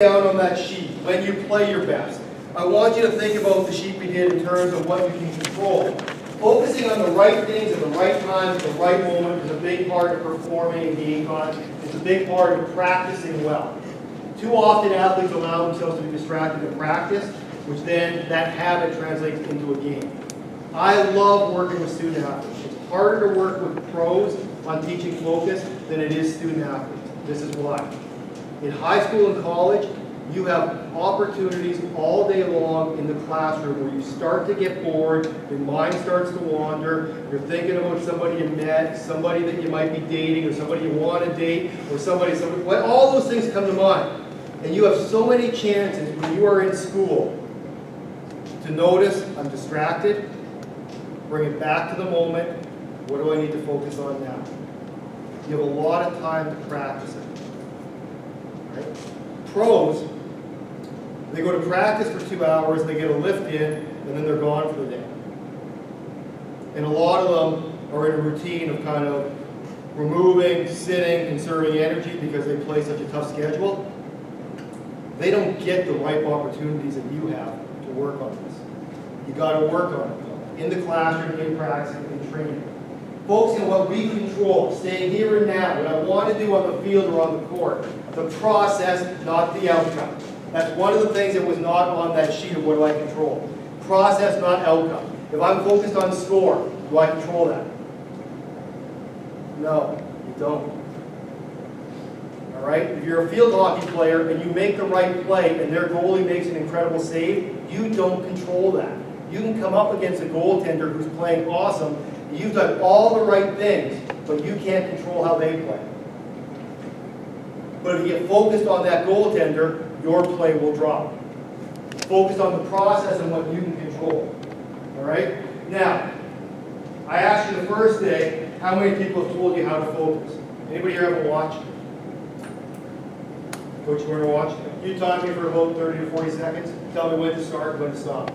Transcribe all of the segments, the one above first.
Down on that sheet when you play your best. I want you to think about the sheet we did in terms of what you can control. Focusing on the right things at the right time, at the right moment is a big part of performing in game time. It's a big part of practicing well. Too often athletes allow themselves to be distracted in practice, which then that habit translates into a game. I love working with student athletes. It's harder to work with pros on teaching focus than it is student athletes. This is why. In high school and college, you have opportunities all day long in the classroom where you start to get bored, your mind starts to wander, you're thinking about somebody you met, somebody that you might be dating, or somebody you want to date, or somebody, all those things come to mind. And you have so many chances when you are in school to notice, I'm distracted, bring it back to the moment, what do I need to focus on now? You have a lot of time to practice it. Right? Pros, they go to practice for 2 hours, they get a lift in, and then they're gone for the day. And a lot of them are in a routine of kind of removing, sitting, conserving energy because they play such a tough schedule. They don't get the ripe opportunities that you have to work on this. You got to work on it though. In the classroom, in practice, in training. Focusing on what we control, staying here and now, what I want to do on the field or on the court. The process, not the outcome. That's one of the things that was not on that sheet of what do I control. Process, not outcome. If I'm focused on score, do I control that? No, you don't. All right? If you're a field hockey player and you make the right play and their goalie makes an incredible save, you don't control that. You can come up against a goaltender who's playing awesome. You've done all the right things, but you can't control how they play. But if you get focused on that goaltender, your play will drop. Focus on the process and what you can control. All right? Now, I asked you the first day, how many people have told you how to focus? Anybody here have a watch? Coach, you wearing a watch? You talk to me for about 30 to 40 seconds. Tell me when to start and when to stop.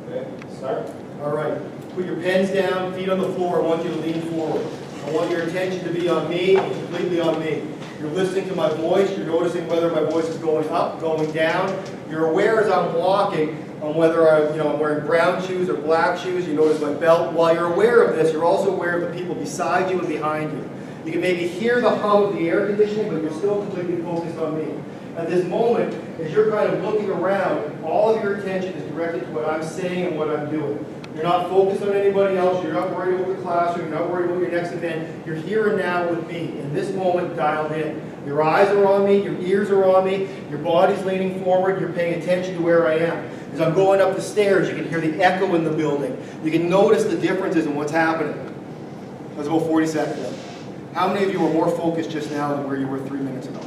Okay, start. All right. Put your pens down, feet on the floor. I want you to lean forward. I want your attention to be on me, completely on me. You're listening to my voice. You're noticing whether my voice is going up, going down. You're aware as I'm walking on whether I'm wearing brown shoes or black shoes. You notice my belt. While you're aware of this, you're also aware of the people beside you and behind you. You can maybe hear the hum of the air conditioning, but you're still completely focused on me. At this moment, as you're kind of looking around, all of your attention is directed to what I'm saying and what I'm doing. You're not focused on anybody else. You're not worried about the classroom. You're not worried about your next event. You're here and now with me, in this moment, dialed in. Your eyes are on me. Your ears are on me. Your body's leaning forward. You're paying attention to where I am. As I'm going up the stairs, you can hear the echo in the building. You can notice the differences in what's happening. That was about 40 seconds. How many of you were more focused just now than where you were 3 minutes ago?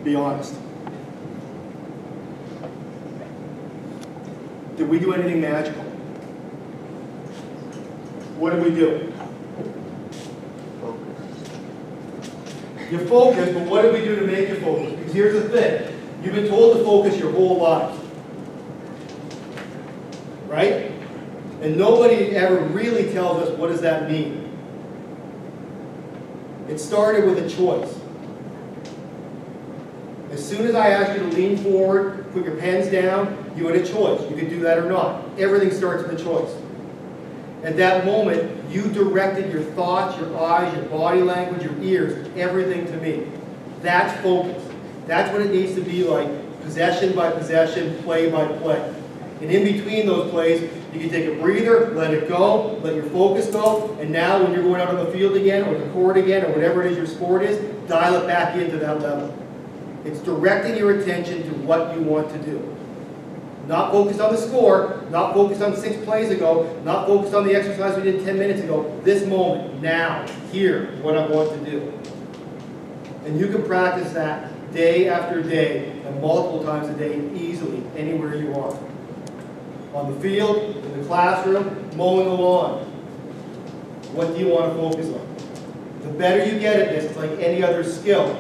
Be honest. Did we do anything magical? What did we do? You're focused, but what did we do to make you focus? Because here's the thing. You've been told to focus your whole life. Right? And nobody ever really tells us what does that mean. It started with a choice. As soon as I asked you to lean forward, put your pens down, you had a choice. You could do that or not. Everything starts with a choice. At that moment, you directed your thoughts, your eyes, your body language, your ears, everything to me. That's focus. That's what it needs to be like, possession by possession, play by play. And in between those plays, you can take a breather, let it go, let your focus go, and now when you're going out on the field again, or the court again, or whatever it is your sport is, dial it back into that level. It's directing your attention to what you want to do. Not focused on the score, not focused on 6 plays ago, not focused on the exercise we did 10 minutes ago. This moment, now, here, what I want to do. And you can practice that day after day and multiple times a day easily, anywhere you are. On the field, in the classroom, mowing the lawn. What do you want to focus on? The better you get at this, it's like any other skill.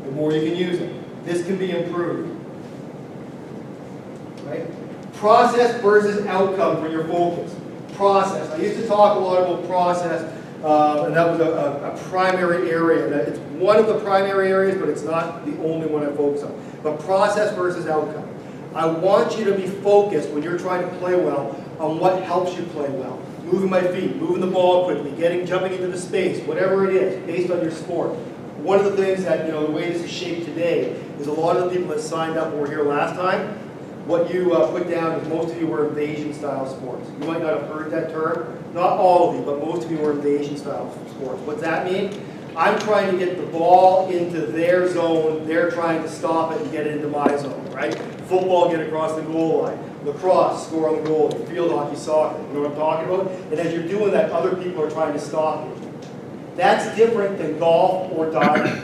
The more you can use it. This can be improved. Right? Process versus outcome for your focus. process. I used to talk a lot about process, and that was a primary area. That it's one of the primary areas, but it's not the only one I focus on. But process versus outcome. I want you to be focused when you're trying to play well on what helps you play well. Moving my feet, moving the ball quickly, jumping into the space, whatever it is, based on your sport. One of the things that, the way this is shaped today is a lot of the people that signed up who were here last time, what you put down is most of you were invasion style sports. You might not have heard that term. Not all of you, but most of you were invasion style sports. What's that mean? I'm trying to get the ball into their zone, they're trying to stop it and get it into my zone, right? Football, get across the goal line. Lacrosse, score on the goal. Field hockey, soccer. You know what I'm talking about? And as you're doing that, other people are trying to stop you. That's different than golf or diving,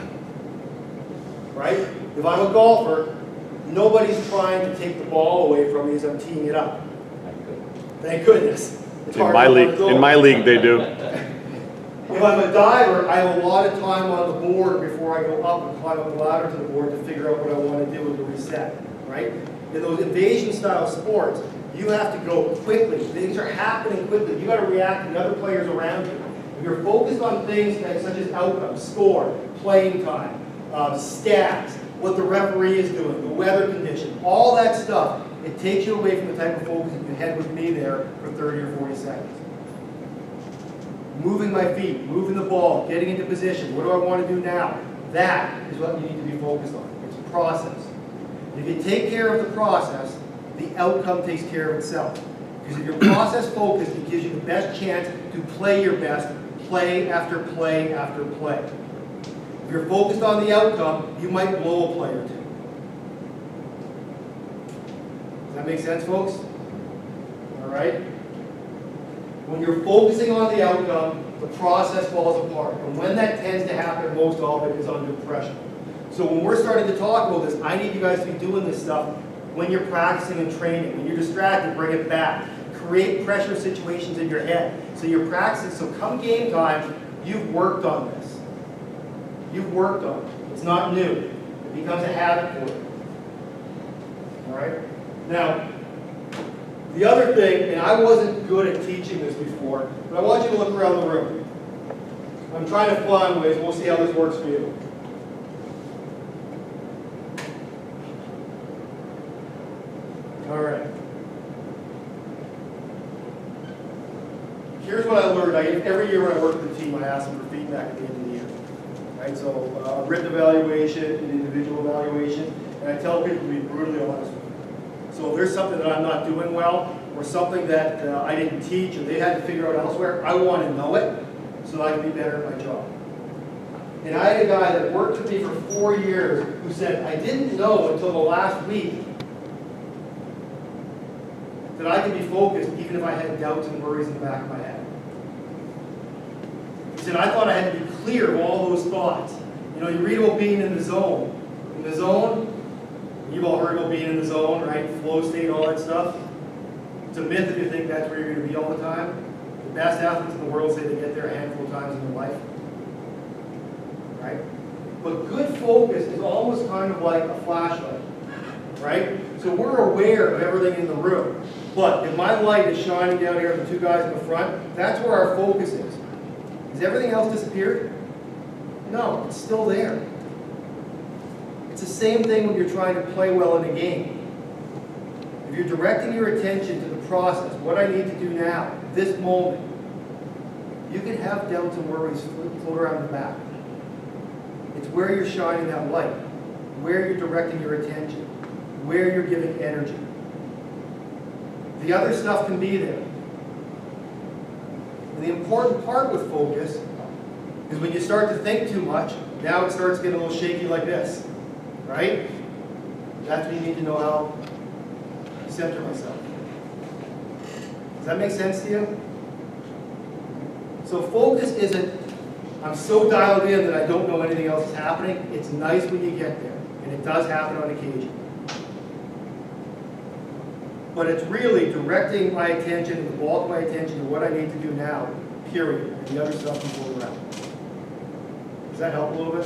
right? If I'm a golfer, nobody's trying to take the ball away from me as I'm teeing it up. Thank goodness. In my league, they do. If I'm a diver, I have a lot of time on the board before I go up and climb up the ladder to the board to figure out what I want to do with the reset, right? In those invasion-style sports, you have to go quickly. Things are happening quickly. You got to react to the other players around you. If you're focused on things such as outcomes, score, playing time, stats, what the referee is doing, the weather condition, all that stuff, it takes you away from the type of focus that you had with me there for 30 or 40 seconds. Moving my feet, moving the ball, getting into position. What do I want to do now? That is what you need to be focused on. It's a process. If you take care of the process, the outcome takes care of itself. Because if you're process focused, it gives you the best chance to play your best, play after play after play. If you're focused on the outcome, you might blow a play or two. Does that make sense, folks? All right? When you're focusing on the outcome, the process falls apart. And when that tends to happen, most of it is under pressure. So when we're starting to talk about this, I need you guys to be doing this stuff when you're practicing and training. When you're distracted, bring it back. Create pressure situations in your head. So you're practicing. So come game time, you've worked on this. You've worked on it. It's not new. It becomes a habit for you. All right? Now, the other thing, and I wasn't good at teaching this before, but I want you to look around the room. I'm trying to fly in ways. We'll see how this works for you. All right. Here's what I learned. Every year when I work with the team, I ask them for feedback at the end of the year. Right? So a written evaluation, an individual evaluation, and I tell people to be brutally honest with me. So if there's something that I'm not doing well, or something that I didn't teach, or they had to figure out elsewhere, I want to know it so that I can be better at my job. And I had a guy that worked with me for 4 years who said, I didn't know until the last week that I could be focused even if I had doubts and worries in the back of my head. He said, I thought I had to be clear of all those thoughts. You know, you read about being in the zone. In the zone, you've all heard about being in the zone, right? Flow state, all that stuff. It's a myth if you think that's where you're going to be all the time. The best athletes in the world say they get there a handful of times in their life. Right? But good focus is almost kind of like a flashlight. Right? So we're aware of everything in the room. But if my light is shining down here at the two guys in the front, that's where our focus is. Has everything else disappeared? No, it's still there. It's the same thing when you're trying to play well in a game. If you're directing your attention to the process, what I need to do now, this moment, you can have doubts and worries float around the back. It's where you're shining that light, where you're directing your attention, where you're giving energy. The other stuff can be there. And the important part with focus is when you start to think too much, now it starts getting a little shaky like this, right? That's when you need to know how to center myself. Does that make sense to you? So focus isn't, I'm so dialed in that I don't know anything else is happening. It's nice when you get there, and it does happen on occasion. But it's really directing my attention, the bulk of my attention to what I need to do now, period. And the other stuff can go around. Does that help a little bit?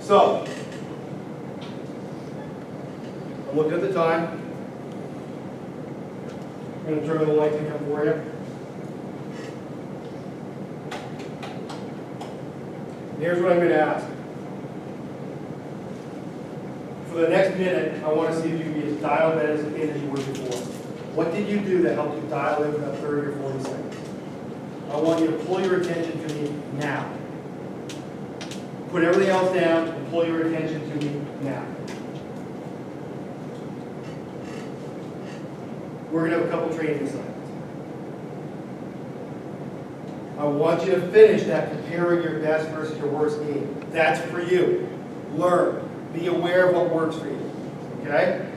So, I'm looking at the time. I'm going to turn the lights again for you. Here's what I'm going to ask. For the next minute, I want to see if you can be as dialed in as you were before. What did you do that helped you dial in for that 30 or 40 seconds? I want you to pull your attention to me now. Put everything else down and pull your attention to me now. We're going to have a couple training assignments. I want you to finish that comparing your best versus your worst game. That's for you. Learn. Be aware of what works for you. Okay?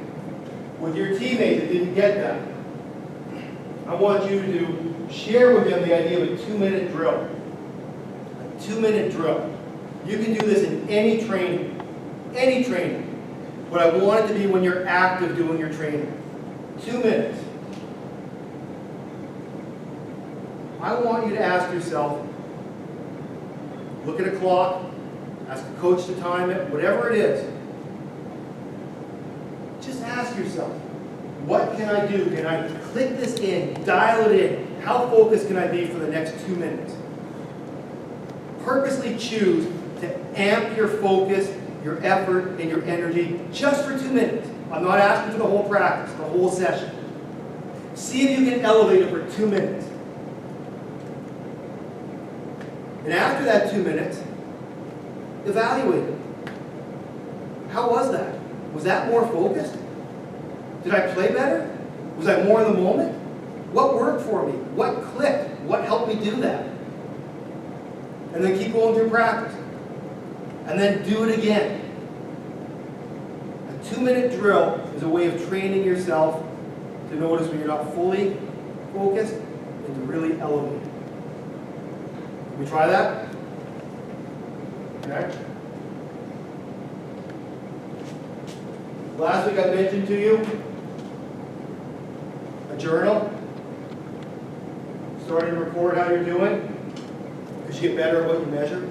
With your teammates that didn't get that, I want you to share with them the idea of a 2-minute drill. A 2-minute drill. You can do this in any training. Any training. But I want it to be when you're active doing your training. 2 minutes. I want you to ask yourself, look at a clock, ask a coach to time it, whatever it is. Just ask yourself, what can I do? Can I click this in, dial it in? How focused can I be for the next 2 minutes? Purposely choose to amp your focus, your effort, and your energy just for 2 minutes. I'm not asking for the whole practice, the whole session. See if you can elevate it for 2 minutes. And after that 2 minutes, evaluate it. How was that? Was that more focused? Did I play better? Was I more in the moment? What worked for me? What clicked? What helped me do that? And then keep going through practice. And then do it again. A 2-minute drill is a way of training yourself to notice when you're not fully focused and to really elevate. Can we try that? Okay. Last week I mentioned to you a journal. Starting to record how you're doing because you get better at what you measure.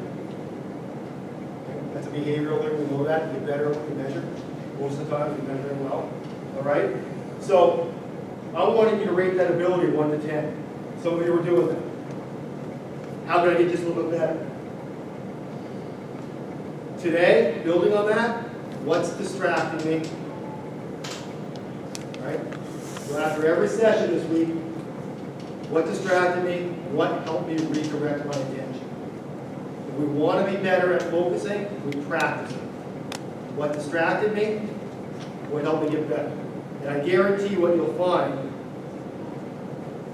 That's a behavioral thing, we know that. You get better at what you measure. Most of the time you're measuring well. All right? So I wanted you to rate that ability 1 to 10. Some of you were doing that. How can I get just a little bit better? Today, building on that, what's distracting me? Right? So after every session this week, what distracted me? What helped me redirect my attention? If we want to be better at focusing, we practice it. What distracted me? What helped me get better? And I guarantee you what you'll find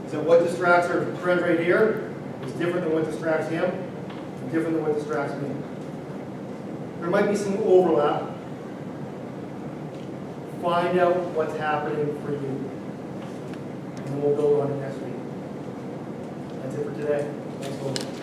is that what distracts our friend right here is different than what distracts him, and different than what distracts me. There might be some overlap. Find out what's happening for you. And then we'll build on it next week. That's it for today. Thanks, folks.